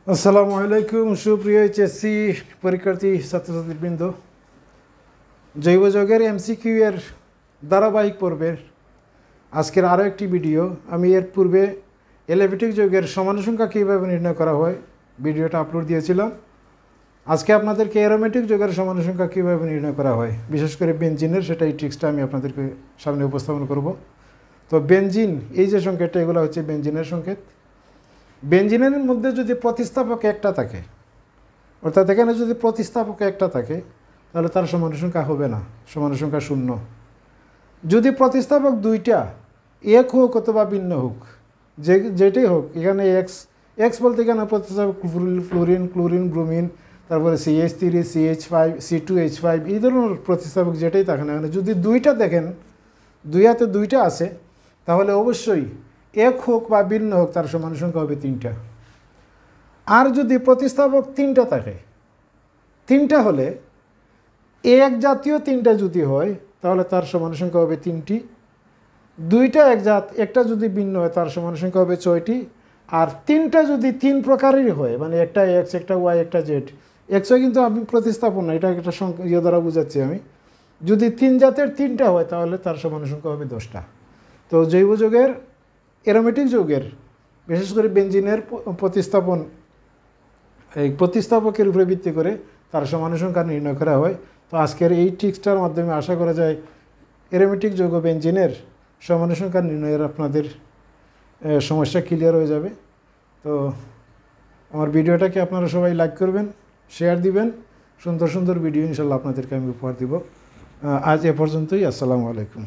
আসসালামু আলাইকুম সুপ্রিয় এইচএসসি পরীক্ষার্থী ছাত্রছাত্রীবৃন্দ, জৈব যৌগের এমসিকিউ এর ধারাবাহিক পর্বের আজকের আরও একটি ভিডিও। আমি এর পূর্বে এলিমেন্টিক যৌগের সমাণু সংখ্যা কীভাবে নির্ণয় করা হয় ভিডিওটা আপলোড দিয়েছিলাম। আজকে আপনাদেরকে অ্যারোমেটিক যৌগের সমাণু সংখ্যা কীভাবে নির্ণয় করা হয়, বিশেষ করে বেনজিনের, সেটা এই ট্রিক্সটা আমি আপনাদেরকে সামনে উপস্থাপন করব। তো বেনজিন, এই যে সংকেতটা, এগুলো হচ্ছে বেনজিনের সংকেত। বেনজিনের মধ্যে যদি প্রতিস্থাপক একটা থাকে, অর্থাৎ এখানে যদি প্রতিস্থাপক একটা থাকে, তাহলে তার সমাণু সংখ্যা হবে না, সমাণু সংখ্যা শূন্য। যদি প্রতিস্থাপক দুইটা, এক হোক অথবা ভিন্ন হোক, যেটাই হোক, এখানে এক্স বলতে এখানে প্রতিস্থাপক ফ্লোরিন, ক্লোরিন, ব্রোমিন, তারপরে CH3, CH5, C2H5, এই ধরনের প্রতিস্থাপক যেটাই থাকে না, এখানে যদি দুইটা দেখেন, দুই হাতে দুইটা আছে, তাহলে অবশ্যই এক হোক বা ভিন্ন হোক, তার সমাণু সংখ্যা হবে তিনটা। আর যদি প্রতিস্থাপক তিনটা থাকে, তিনটা হলে এক জাতীয় তিনটা যদি হয়, তাহলে তার সমাণু সংখ্যা হবে তিনটি। দুইটা এক জাত, একটা যদি ভিন্ন হয়, তার সমাণু সংখ্যা হবে 6টি। আর তিনটা যদি তিন প্রকারেরই হয়, মানে একটা এক্স, একটা ওয়াই, একটা জেড, এক্সও কিন্তু আমি প্রতিস্থাপন না, এটা একটা ইয়ে দ্বারা বুঝাচ্ছি আমি। যদি তিন জাতের তিনটা হয়, তাহলে তার সমাণু সংখ্যা হবে 10টা। তো জৈব যৌগের, অ্যারোমেটিক যৌগের, বিশেষ করে বেনজিনের প্রতিস্থাপন, এই প্রতিস্থাপকের উপরে ভিত্তি করে তার সমাণু সংখ্যা নির্ণয় করা হয়। তো আজকের এই ট্রিক্সটার মাধ্যমে আশা করা যায় অ্যারোমেটিক যৌগ বেনজিনের সমাণু সংখ্যা নির্ণয়ের আপনাদের সমস্যা ক্লিয়ার হয়ে যাবে। তো আমার ভিডিওটাকে আপনারা সবাই লাইক করবেন, শেয়ার দিবেন। সুন্দর সুন্দর ভিডিও ইনশাল্লাহ আপনাদেরকে আমি উপহার দিব। আজ এ পর্যন্তই। আসসালামু আলাইকুম।